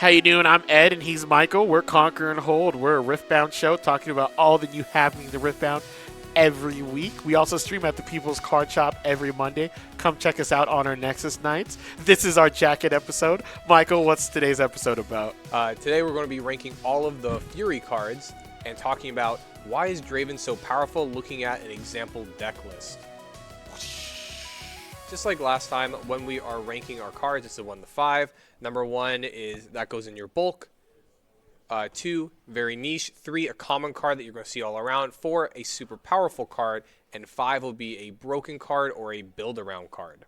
How you doing? I'm Ed, and he's Michael. We're Conquer and Hold. We're a Riftbound show talking about all the new happenings in Riftbound every week. We also stream at the People's Card Shop every Monday. Come check us out on our Nexus nights. This is our jacket episode. Michael, what's today's episode about? Today we're going to be ranking all of the Fury cards and talking about why is Draven so powerful, looking at an example deck list. Just like last time, when we are ranking our cards, it's the 1 to 5. Number 1 is that goes in your bulk. 2, very niche. 3, a common card that you're going to see all around. 4, a super powerful card. And 5 will be a broken card or a build-around card.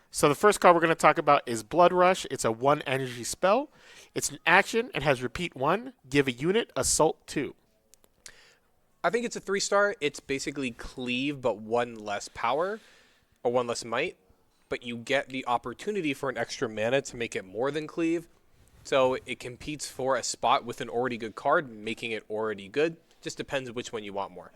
So the first card we're going to talk about is Blood Rush. It's a 1 energy spell. It's an action and has repeat 1. Give a unit Assault 2. I think it's a 3-star. It's basically cleave, but 1 less power or 1 less might. But you get the opportunity for an extra mana to make it more than cleave. So it competes for a spot with an already good card, making it already good. Just depends which one you want more.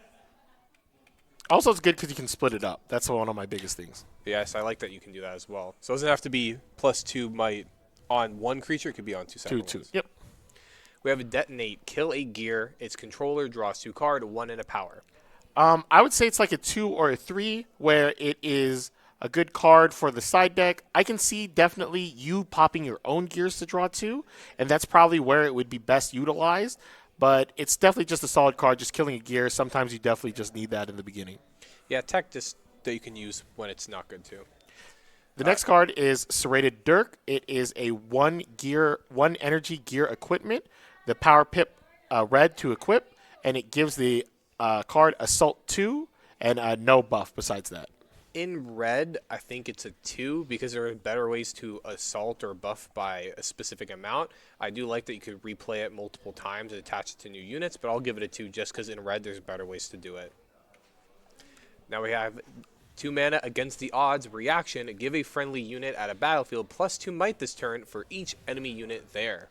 Also, it's good because you can split it up. That's one of my biggest things. Yes, I like that you can do that as well. So it doesn't have to be +2 might on one creature. It could be on 2 separate ones. Yep. We have a Detonate. Kill a gear. Its controller draws 2 cards, 1 and a power. I would say it's like a 2 or a 3 where it is a good card for the side deck. I can see definitely you popping your own gears to draw 2, and that's probably where it would be best utilized. But it's definitely just a solid card, just killing a gear. Sometimes you definitely just need that in the beginning. Yeah, tech just that you can use when it's not good too. The next card is Serrated Dirk. It is a 1 energy gear equipment. The power pip red to equip, and it gives the card Assault 2 and no buff besides that. In red, I think it's a 2 because there are better ways to assault or buff by a specific amount. I do like that you could replay it multiple times and attach it to new units, but I'll give it a 2 just because in red there's better ways to do it. Now we have 2 mana Against the Odds reaction. Give a friendly unit at a battlefield +2 might this turn for each enemy unit there.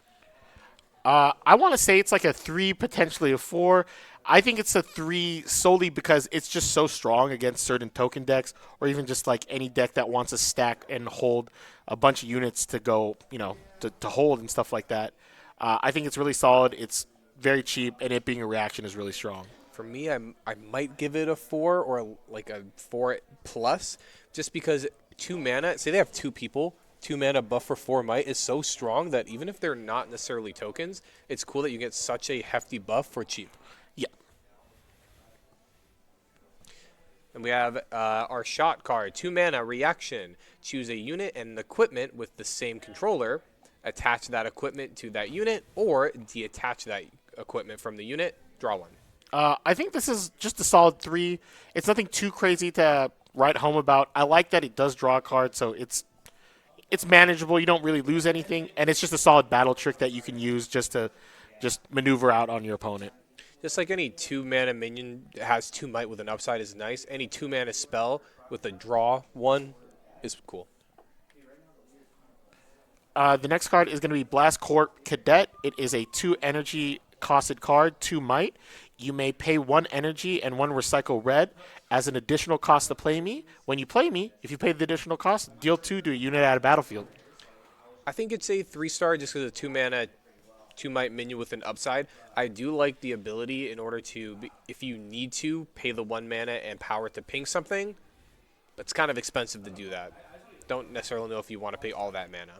I want to say it's like a 3, potentially a 4. I think it's a 3 solely because it's just so strong against certain token decks, or even just like any deck that wants to stack and hold a bunch of units to go, to hold and stuff like that. I think it's really solid. It's very cheap, and it being a reaction is really strong. For me, I might give it a 4 or like a 4 plus, just because 2 mana. Say they have 2 people. 2 mana buff for 4 might is so strong that even if they're not necessarily tokens, it's cool that you get such a hefty buff for cheap. Yeah. And we have our shot card. 2 mana reaction. Choose a unit and equipment with the same controller. Attach that equipment to that unit or detach that equipment from the unit. Draw 1. I think this is just a solid 3. It's nothing too crazy to write home about. I like that it does draw a card, so it's manageable. You don't really lose anything, and it's just a solid battle trick that you can use just to maneuver out on your opponent. Just like any 2 mana minion that has 2 might with an upside is nice. Any 2 mana spell with a draw 1 is cool. The next card is going to be Blast Corp Cadet. It is a 2 energy costed card, 2 might. You may pay 1 energy and 1 recycle red as an additional cost to play me. When you play me, if you pay the additional cost, deal 2 to a unit at a battlefield. I think it's a 3-star just because a 2 mana, 2 might minion with an upside. I do like the ability in order to, if you need to, pay the 1 mana and power to ping something. It's kind of expensive to do that. Don't necessarily know if you want to pay all that mana.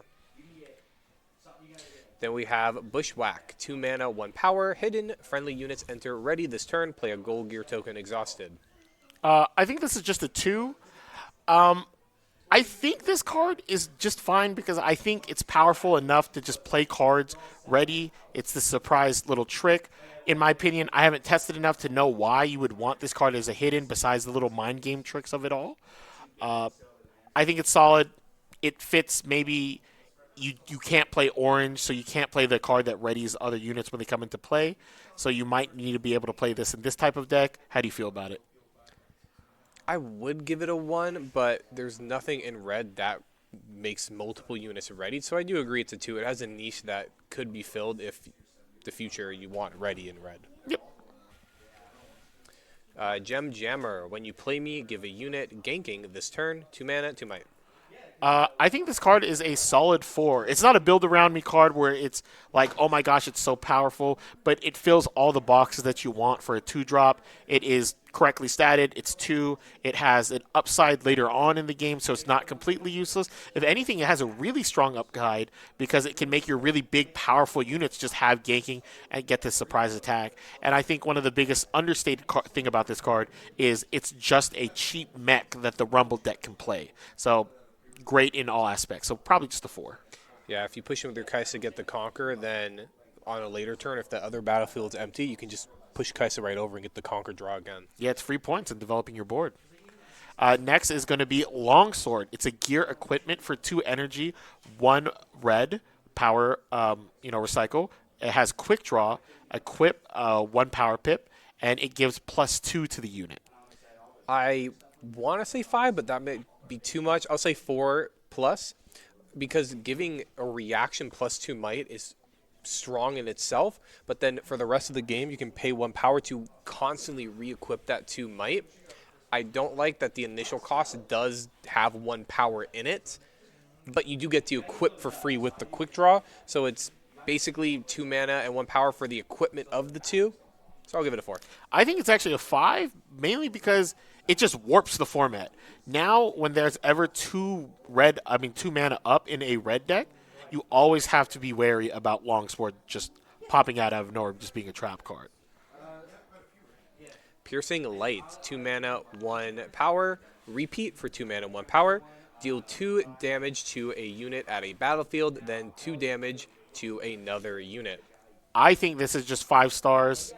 Then we have Bushwhack. 2 mana, 1 power. Hidden. Friendly units enter ready this turn. Play a gold gear token exhausted. I think this is just a 2. I think this card is just fine because I think it's powerful enough to just play cards ready. It's the surprise little trick. In my opinion, I haven't tested enough to know why you would want this card as a hidden besides the little mind game tricks of it all. I think it's solid. It fits maybe... You can't play orange, so you can't play the card that readies other units when they come into play. So you might need to be able to play this in this type of deck. How do you feel about it? I would give it a 1, but there's nothing in red that makes multiple units ready. So I do agree it's a 2. It has a niche that could be filled if the future you want ready in red. Yep. Gem Jammer. When you play me, give a unit ganking this turn. 2 mana, 2 might. I think this card is a solid 4. It's not a build around me card where it's like, oh my gosh, it's so powerful, but it fills all the boxes that you want for a 2-drop. It is correctly statted. It's 2. It has an upside later on in the game, so it's not completely useless. If anything, it has a really strong upside because it can make your really big, powerful units just have ganking and get this surprise attack. And I think one of the biggest understated thing about this card is it's just a cheap mech that the Rumble deck can play. So great in all aspects. So probably just a 4. Yeah, if you push him with your Kai'Sa to get the Conquer, then on a later turn, if the other battlefield's empty, you can just push Kai'Sa right over and get the Conquer draw again. Yeah, it's free points in developing your board. Next is going to be Longsword. It's a gear equipment for 2 energy, 1 red, power, recycle. It has quick draw, equip 1 power pip, and it gives +2 to the unit. I want to say 5, but that may be too much. I'll say 4 plus, because giving a reaction +2 might is strong in itself, but then for the rest of the game you can pay 1 power to constantly re-equip that 2 might. I don't like that the initial cost does have 1 power in it, but you do get to equip for free with the quick draw, so it's basically 2 mana and 1 power for the equipment of the 2. So I'll give it a 4. I think it's actually a 5, mainly because it just warps the format. Now, when there's ever 2 mana up in a red deck, you always have to be wary about Longsword just popping out of nowhere, just being a trap card. Piercing Light, 2 mana, 1 power. Repeat for 2 mana, 1 power. Deal 2 damage to a unit at a battlefield, then 2 damage to another unit. I think this is just 5 stars.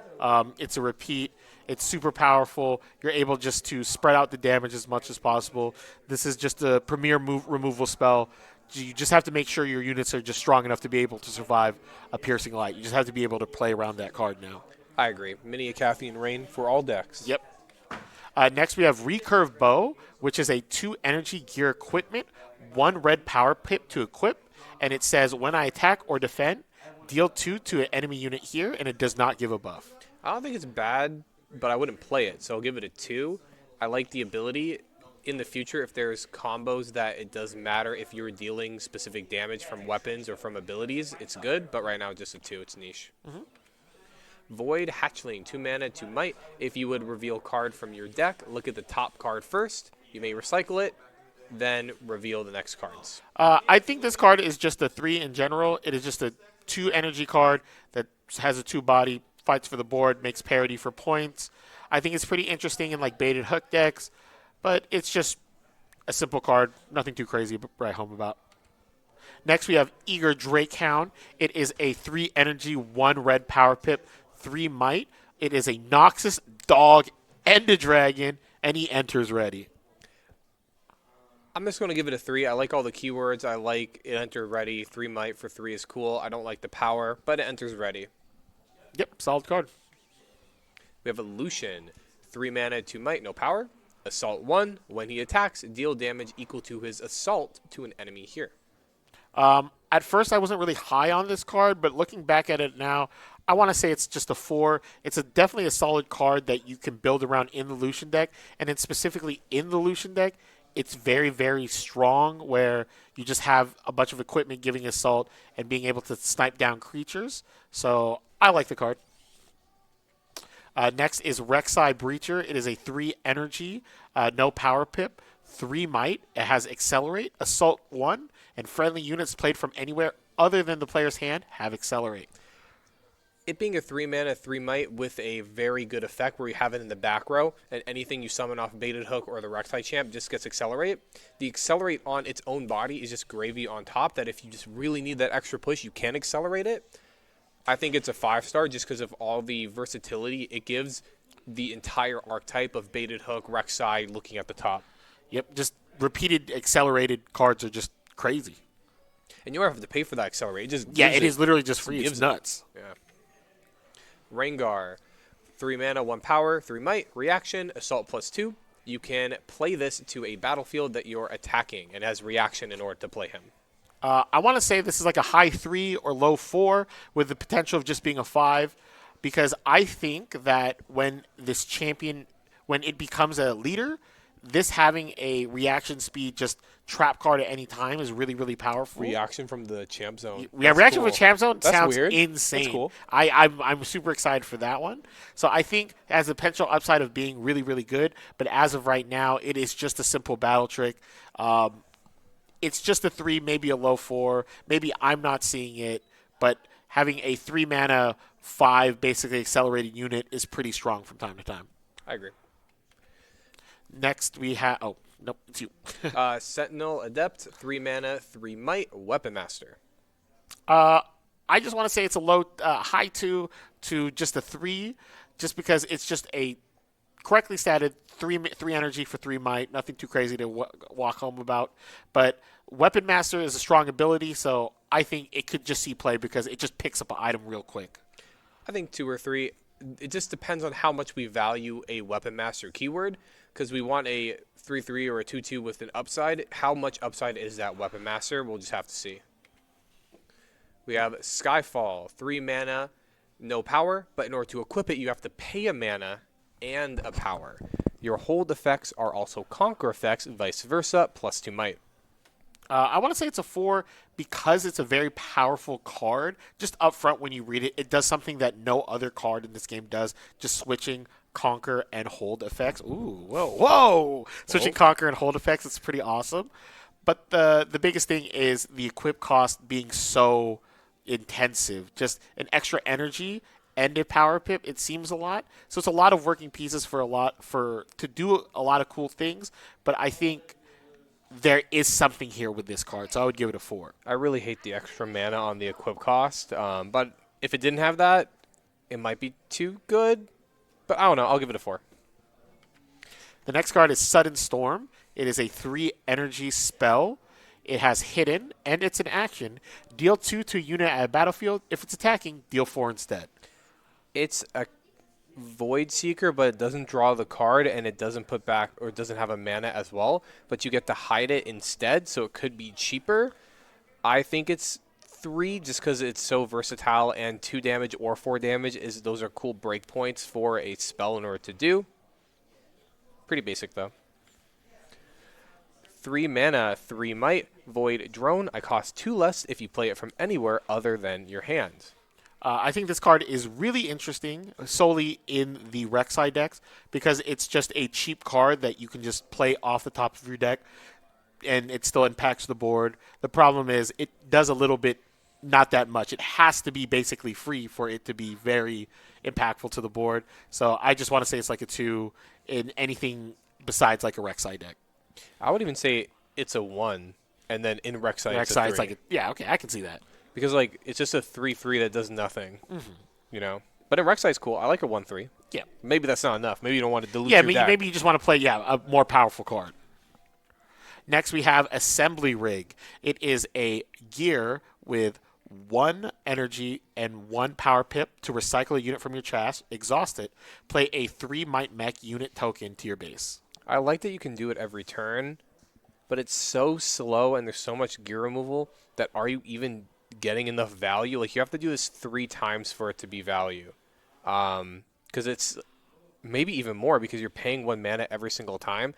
It's a repeat. It's super powerful. You're able just to spread out the damage as much as possible. This is just a premier removal spell. You just have to make sure your units are just strong enough to be able to survive a Piercing Light. You just have to be able to play around that card now. I agree. Mini Acathian Rain for all decks. Yep. Next, we have Recurve Bow, which is a 2 energy gear equipment, 1 red power pip to equip, and it says when I attack or defend, deal 2 to an enemy unit here, and it does not give a buff. I don't think it's bad, but I wouldn't play it, so I'll give it a 2. I like the ability. In the future, if there's combos that it does matter if you're dealing specific damage from weapons or from abilities, it's good, but right now just a 2. It's niche. Mm-hmm. Void Hatchling, 2 mana, 2 might. If you would reveal card from your deck, look at the top card first. You may recycle it, then reveal the next cards. I think this card is just a 3 in general. It is just a 2 energy card that has a 2 body, fights for the board, makes parity for points. I think it's pretty interesting in like baited hook decks, but it's just a simple card, nothing too crazy to write home about. Next, we have Eager Drakehound. It is a 3 energy, 1 red power pip, 3 might. It is a Noxus dog and a dragon, and he enters ready. I'm just going to give it a 3. I like all the keywords. I like it enter ready. 3 might for 3 is cool. I don't like the power, but it enters ready. Yep, solid card. We have Illusion. 3 mana, 2 might, no power. Assault 1. When he attacks, deal damage equal to his assault to an enemy here. At first, I wasn't really high on this card, but looking back at it now, I want to say it's just a 4. It's definitely a solid card that you can build around in the Lucian deck, and then specifically in the Lucian deck, it's very, very strong where you just have a bunch of equipment giving assault and being able to snipe down creatures. So I like the card. Next is Rek'Sai Breacher. It is a 3 energy, no power pip, 3 might. It has Accelerate, Assault 1, and friendly units played from anywhere other than the player's hand have Accelerate. It being a 3 mana, 3 might with a very good effect where you have it in the back row, and anything you summon off Baited Hook or the Rek'Sai champ just gets Accelerate. The Accelerate on its own body is just gravy on top that if you just really need that extra push, you can accelerate it. I think it's a 5-star just because of all the versatility it gives the entire archetype of Baited Hook, Rek'Sai looking at the top. Yep, just repeated accelerated cards are just crazy. And you don't have to pay for that Accelerate. It just it is literally just free. It's nuts. Yeah. Rengar, 3 mana, 1 power, 3 might, reaction, assault +2. You can play this to a battlefield that you're attacking and has reaction in order to play him. I want to say this is like a high 3 or low 4 with the potential of just being a 5 because I think that when this champion, when it becomes a leader, this having a reaction speed just trap card at any time is really, really powerful. Reaction from the champ zone. Yeah, That's reaction cool. from Champ Zone That's sounds weird. insane. That's cool. I'm super excited for that one. So I think has the potential upside of being really, really good. But as of right now, it is just a simple battle trick. It's just a 3, maybe a low 4. Maybe I'm not seeing it, but having a 3 mana 5 basically accelerated unit is pretty strong from time to time. I agree. Next we have nope, it's you. Sentinel Adept, 3 mana, 3 might, Weapon Master. I just want to say it's a low, high 2 to just a 3, just because it's just a correctly statted 3 energy for 3 might. Nothing too crazy to walk home about. But Weapon Master is a strong ability, so I think it could just see play because it just picks up an item real quick. I think 2 or 3. It just depends on how much we value a Weapon Master keyword, because we want a 3/3 or a 2/2 with an upside. How much upside is that Weapon Master? We'll just have to see. We have Skyfall, 3 mana, no power, but in order to equip it, you have to pay a mana and a power. Your hold effects are also conquer effects, vice versa, +2 might. I want to say it's a 4 because it's a very powerful card. Just up front when you read it, it does something that no other card in this game does, just switching conquer and hold effects. Ooh, whoa. Switching conquer and hold effects, it's pretty awesome. But the biggest thing is the equip cost being so intensive. Just an extra energy and a power pip, it seems a lot. So it's a lot of working pieces to do a lot of cool things, but I think there is something here with this card, so I would give it a 4. I really hate the extra mana on the equip cost, but if it didn't have that, it might be too good. But I don't know. I'll give it a 4. The next card is Sudden Storm. It is a 3 energy spell. It has hidden, and it's an action. Deal 2 to a unit at a battlefield. If it's attacking, deal 4 instead. It's a Void Seeker, but it doesn't draw the card, and it doesn't put back, or it doesn't have a mana as well, but you get to hide it instead, so it could be cheaper. I think it's 3 just because it's so versatile, and 2 damage or 4 damage, those are cool breakpoints for a spell in order to do. Pretty basic, though. 3 mana, 3 might, Void Drone. I cost 2 less if you play it from anywhere other than your hand. I think this card is really interesting solely in the Rek'Sai decks because it's just a cheap card that you can just play off the top of your deck and it still impacts the board. The problem is it does a little bit, not that much. It has to be basically free for it to be very impactful to the board. So I just want to say it's like a 2 in anything besides like a Rek'Sai deck. I would even say it's a 1, and then in Rek'Sai it's a 3. Rek'Sai is like, yeah, okay, I can see that. Because, like, it's just a 3/3 that does nothing, you know? But in Rek'Sai's cool. I like a 1/3. Yeah. Maybe that's not enough. Maybe you don't want to dilute your deck. Maybe you just want to play, a more powerful card. Next, we have Assembly Rig. It is a gear with 1 energy and 1 power pip to recycle a unit from your trash, exhaust it, play a 3 might mech unit token to your base. I like that you can do it every turn, but it's so slow and there's so much gear removal that are you even getting enough value? Like, you have to do this 3 times for it to be value. Because it's maybe even more because you're paying 1 mana every single time.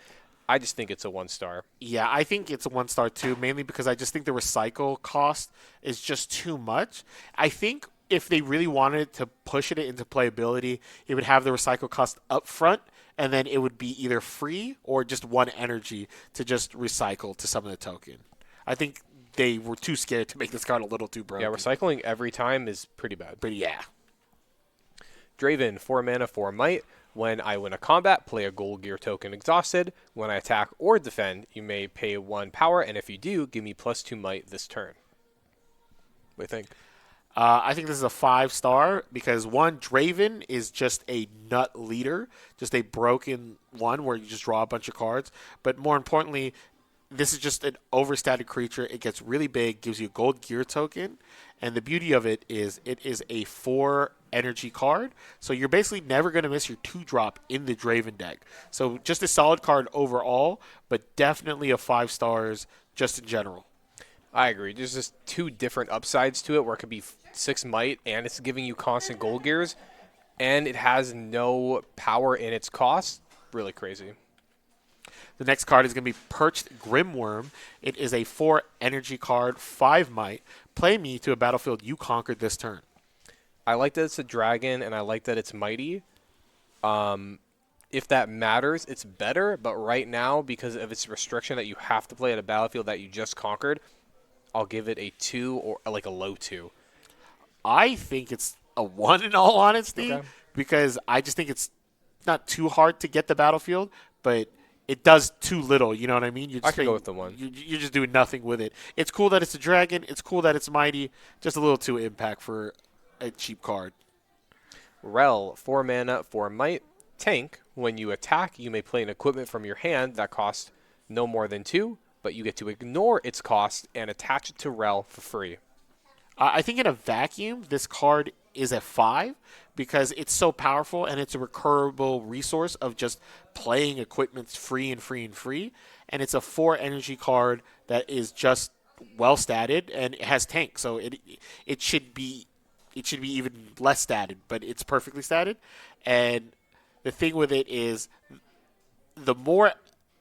I just think it's a 1 star. Yeah, I think it's a 1 star too, mainly because I just think the recycle cost is just too much. I think if they really wanted to push it into playability, it would have the recycle cost up front, and then it would be either free or just 1 energy to just recycle to some of the token. I think they were too scared to make this card a little too broken. Yeah, recycling every time is pretty bad. But yeah. Draven, 4 mana, 4 might. When I win a combat, play a gold gear token exhausted. When I attack or defend, you may pay 1 power, and if you do, give me +2 might this turn. What do you think? I think this is a 5 star because 1, Draven is just a nut leader, just a broken one where you just draw a bunch of cards. But more importantly, this is just an overstated creature. It gets really big, gives you a gold gear token, and the beauty of it is a 4 energy card. So you're basically never going to miss your 2-drop in the Draven deck. So just a solid card overall, but definitely a 5 stars just in general. I agree. There's just 2 different upsides to it where it could be 6 might and it's giving you constant gold gears, and it has no power in its cost. Really crazy. The next card is going to be Perched Grimworm. It is a 4 energy card, 5 might. Play me to a battlefield you conquered this turn. I like that it's a dragon, and I like that it's mighty. If that matters, it's better. But right now, because of its restriction that you have to play at a battlefield that you just conquered, I'll give it a 2 or like a low 2. I think it's a 1 in all honesty, Okay. because I just think it's not too hard to get the battlefield, but it does too little. You know what I mean? You're I just could go with the 1. You're just doing nothing with it. It's cool that it's a dragon. It's cool that it's mighty. Just a little too impact for a cheap card. Rel, 4 mana, 4 might. Tank, when you attack, you may play an equipment from your hand that costs no more than 2, but you get to ignore its cost and attach it to Rel for free. I think in a vacuum, this card is a 5 because it's so powerful and it's a recurable resource of just playing equipments free and free and free. And it's a 4 energy card that is just well statted and it has tank, so it should be even less statted, but it's perfectly statted. And the thing with it is, the more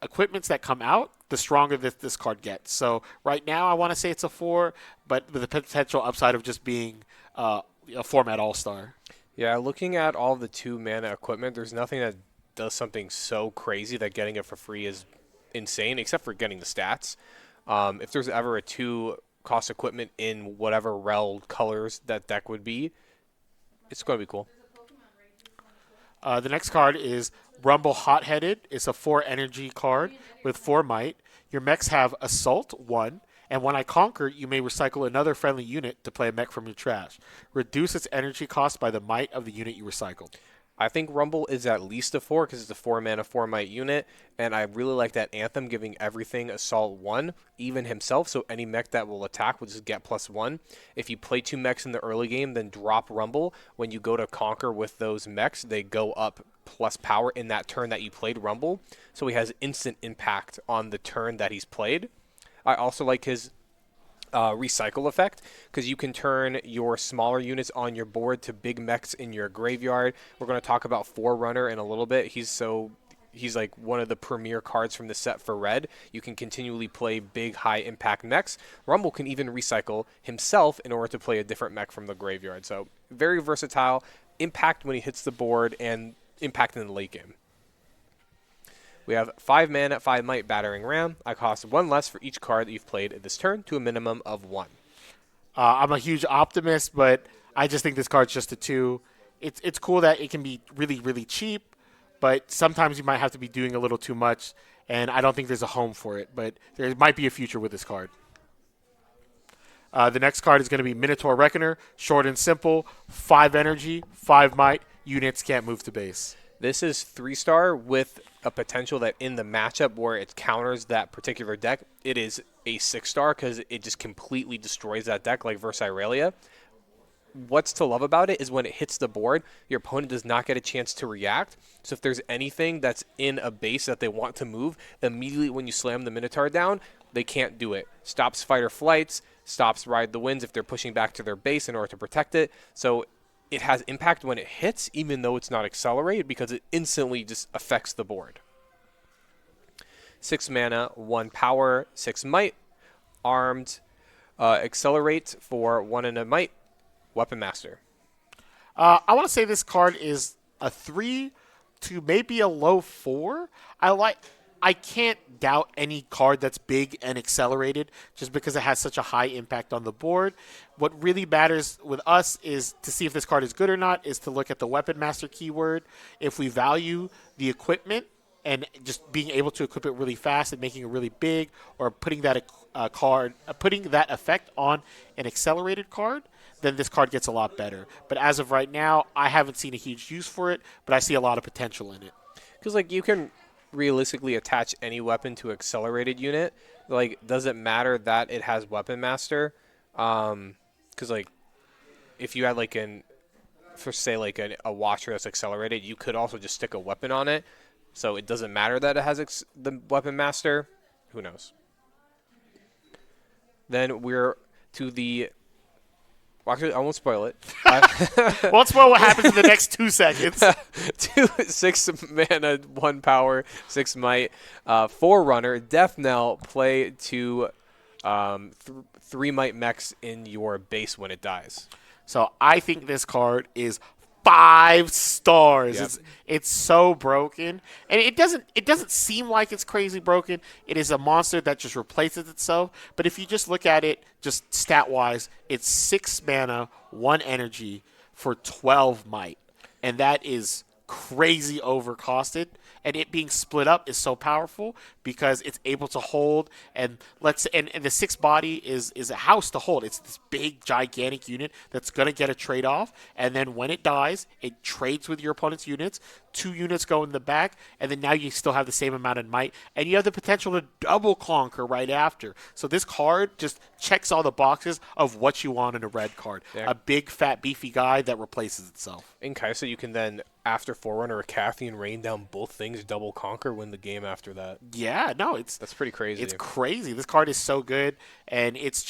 equipments that come out, the stronger this card gets. So right now, I want to say it's a 4, but with the potential upside of just being a format all-star. Yeah, looking at all the 2 mana equipment, there's nothing that does something so crazy that getting it for free is insane, except for getting the stats. If there's ever a 2 cost equipment in whatever Rel colors that deck would be, it's going to be cool. The next card is Rumble Hot-Headed. It's a 4 energy card with 4 might. Your mechs have Assault 1, and when I conquer, you may recycle another friendly unit to play a mech from your trash. Reduce its energy cost by the might of the unit you recycled. I think Rumble is at least a 4 because it's a 4 mana, 4 might unit, and I really like that Anthem giving everything Assault 1, even himself, so any mech that will attack will just get +1. If you play 2 mechs in the early game, then drop Rumble. When you go to conquer with those mechs, they go up plus power in that turn that you played Rumble, so he has instant impact on the turn that he's played. I also like his recycle effect, because you can turn your smaller units on your board to big mechs in your graveyard. We're going to talk about Forerunner in a little bit. He's like one of the premier cards from the set for red. You can continually play big, high impact mechs. Rumble can even recycle himself in order to play a different mech from the graveyard. So very versatile, impact when he hits the board, and impact in the late game. We have 5 mana, 5 might Battering Ram. I cost 1 less for each card that you've played this turn to a minimum of 1. I'm a huge optimist, but I just think this card's just a 2. It's cool that it can be really, really cheap, but sometimes you might have to be doing a little too much, and I don't think there's a home for it, but there might be a future with this card. The next card is going to be Minotaur Reckoner. Short and simple, 5 energy, 5 might. Units can't move to base. This is 3-star with a potential that in the matchup where it counters that particular deck, it is a 6-star because it just completely destroys that deck like Versailles. What's to love about it is when it hits the board, your opponent does not get a chance to react. So if there's anything that's in a base that they want to move, immediately when you slam the Minotaur down, they can't do it. Stops fight or flights, stops ride the winds if they're pushing back to their base in order to protect it. So it has impact when it hits, even though it's not accelerated, because it instantly just affects the board. 6 mana, 1 power, 6 might, armed, accelerate for 1 and a might, Weapon Master. I want to say this card is a 3 to maybe a low 4. I can't doubt any card that's big and accelerated just because it has such a high impact on the board. What really matters with us is to see if this card is good or not, is to look at the Weapon Master keyword. If we value the equipment and just being able to equip it really fast and making it really big, or putting that putting that effect on an accelerated card, then this card gets a lot better. But as of right now, I haven't seen a huge use for it, but I see a lot of potential in it. Because like you can realistically attach any weapon to accelerated unit. Like, does it matter that it has Weapon Master? Because like if you had like a Watcher that's accelerated, you could also just stick a weapon on it. So it doesn't matter that it has the Weapon Master. Who knows? Then we're to the Well, actually, I won't spoil it. Won't spoil what happens in the next 2 seconds. 6 mana, 1 power, 6 might. Forerunner, Death Knell, play 2 3 might mechs in your base when it dies. So I think this card is 5 stars. Yep. It's so broken, and it doesn't seem like it's crazy broken. It is a monster that just replaces itself. But if you just look at it, just stat wise, it's 6 mana, 1 energy for 12 might, and that is crazy overcosted. And it being split up is so powerful because it's able to hold and and the 6 body is a house to hold. It's this big gigantic unit that's gonna get a trade off, and then when it dies, it trades with your opponent's units. 2 units go in the back, and then now you still have the same amount of might, and you have the potential to double conquer right after. So this card just checks all the boxes of what you want in a red card. Yeah. A big fat beefy guy that replaces itself. In Kaisa, you can then, after Forerunner or Cathian, rain down both things, double conquer, win the game after that. Yeah, no, That's pretty crazy. It's crazy. This card is so good, and it's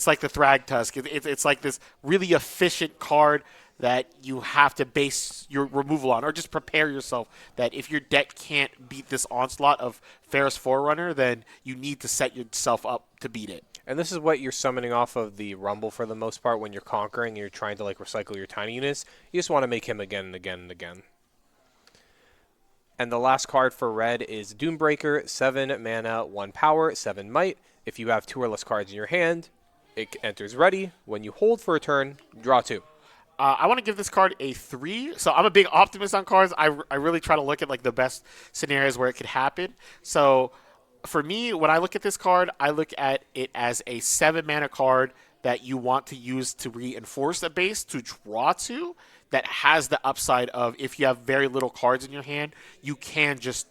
like the Thragtusk. It's like this really efficient card that you have to base your removal on, or just prepare yourself that if your deck can't beat this onslaught of Ferris Forerunner, then you need to set yourself up to beat it. And this is what you're summoning off of the Rumble for the most part when you're conquering and you're trying to like recycle your tiny units. You just want to make him again and again and again. And the last card for red is Doombreaker, 7 mana, 1 power, 7 might. If you have 2 or less cards in your hand, it enters ready. When you hold for a turn, draw 2. I want to give this card a 3. So I'm a big optimist on cards. I really try to look at like the best scenarios where it could happen. So for me, when I look at this card, I look at it as a 7 mana card that you want to use to reinforce a base to draw 2 that has the upside of if you have very little cards in your hand, you can just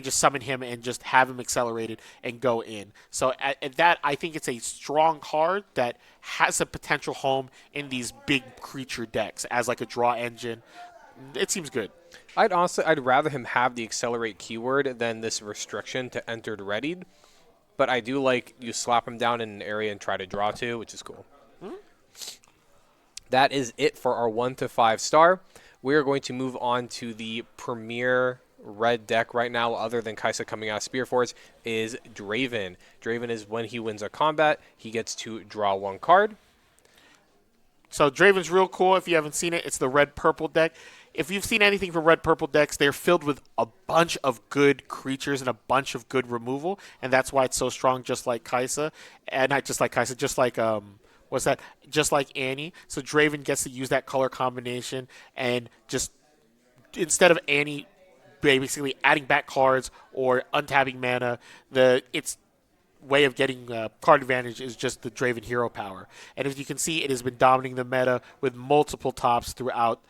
summon him and just have him accelerated and go in. So at that, I think it's a strong card that has a potential home in these big creature decks as like a draw engine. It seems good. I'd rather him have the accelerate keyword than this restriction to entered readied. But I do like you slap him down in an area and try to draw 2, which is cool. Mm-hmm. That is it for our 1 to 5 star. We are going to move on to the premier red deck right now, other than Kaisa coming out of Spear Force, is Draven. Draven is when he wins a combat, he gets to draw 1 card. So Draven's real cool. If you haven't seen it, it's the red-purple deck. If you've seen anything from red-purple decks, they're filled with a bunch of good creatures and a bunch of good removal, and that's why it's so strong, just like Kaisa. And not just like Kaisa, just like just like Annie. So Draven gets to use that color combination and just instead of Annie basically adding back cards or untapping mana, its way of getting card advantage is just the Draven hero power. And as you can see, it has been dominating the meta with multiple tops throughout,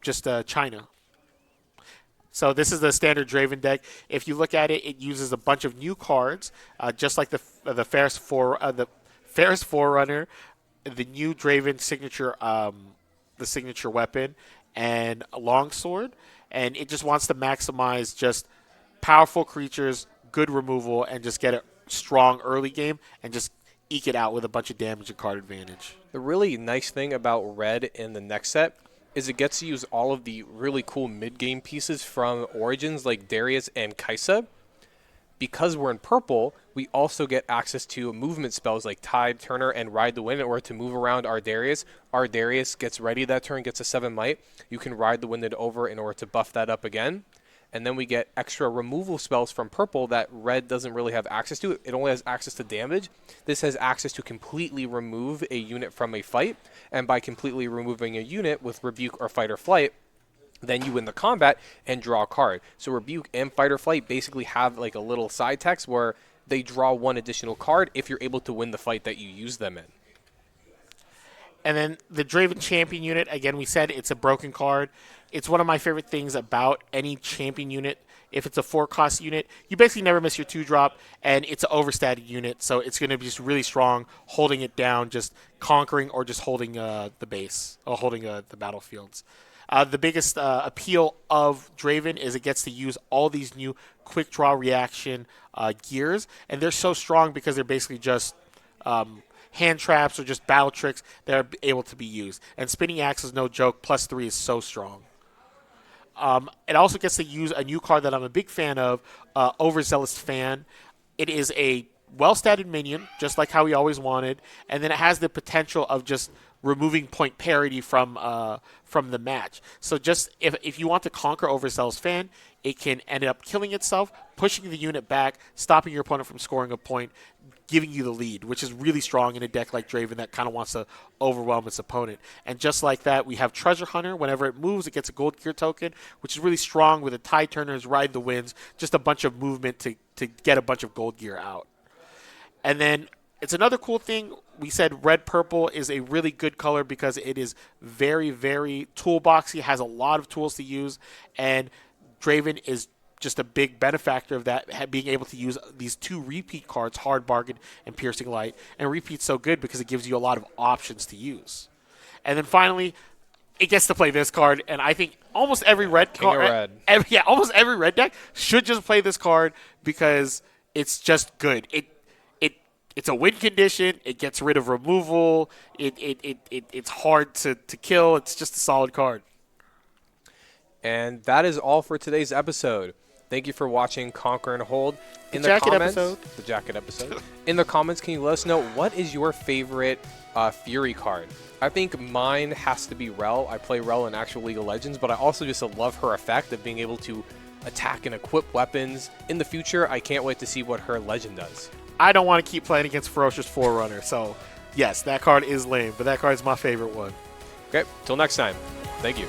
just China. So this is the standard Draven deck. If you look at it, it uses a bunch of new cards, just like the Ferris Forerunner, the new Draven signature, the signature weapon, and a longsword. And it just wants to maximize just powerful creatures, good removal, and just get a strong early game and just eke it out with a bunch of damage and card advantage. The really nice thing about red in the next set is it gets to use all of the really cool mid-game pieces from Origins like Darius and Kaisa. Because we're in purple, we also get access to movement spells like Tide, Turner, and Ride the Wind in order to move around our Darius. Our Darius gets ready that turn, gets a 7 might. You can Ride the Wind over in order to buff that up again. And then we get extra removal spells from purple that red doesn't really have access to. It only has access to damage. This has access to completely remove a unit from a fight. And by completely removing a unit with Rebuke or Fight or Flight, then you win the combat and draw a card. So Rebuke and Fight or Flight basically have like a little side text where they draw 1 additional card if you're able to win the fight that you use them in. And then the Draven Champion unit, again, we said it's a broken card. It's one of my favorite things about any champion unit. If it's a 4-cost unit, you basically never miss your 2-drop, and it's an overstated unit, so it's going to be just really strong, holding it down, just conquering or just holding the base, or holding the battlefields. The biggest appeal of Draven is it gets to use all these new quick draw reaction gears, and they're so strong because they're basically just hand traps or just battle tricks that are able to be used. And Spinning Axe is no joke. +3 is so strong. It also gets to use a new card that I'm a big fan of, Overzealous Fan. It is a well-statted minion, just like how we always wanted, and then it has the potential of just removing point parity from the match. So just if you want to conquer Overzealous Fan, it can end up killing itself, pushing the unit back, stopping your opponent from scoring a point, giving you the lead, which is really strong in a deck like Draven that kind of wants to overwhelm its opponent. And just like that, we have Treasure Hunter. Whenever it moves, it gets a Gold Gear token, which is really strong with the Tide Turners, Ride the Winds, just a bunch of movement to get a bunch of Gold Gear out. And then it's another cool thing. We said red-purple is a really good color because it is very, very toolboxy, has a lot of tools to use, and Draven is just a big benefactor of that, being able to use these 2 repeat cards, Hard Bargain and Piercing Light. And repeat's so good because it gives you a lot of options to use. And then finally, it gets to play this card, and I think almost every red card, almost every red deck should just play this card because it's just good. It's a win condition. It gets rid of removal. It's hard to kill. It's just a solid card. And that is all for today's episode. Thank you for watching Conquer and Hold. The jacket episode. The jacket episode. In the comments, can you let us know what is your favorite Fury card? I think mine has to be Rel. I play Rel in actual League of Legends, but I also just love her effect of being able to attack and equip weapons. In the future, I can't wait to see what her legend does. I don't want to keep playing against Ferocious Forerunner, so yes, that card is lame, but that card is my favorite one. Okay, till next time. Thank you.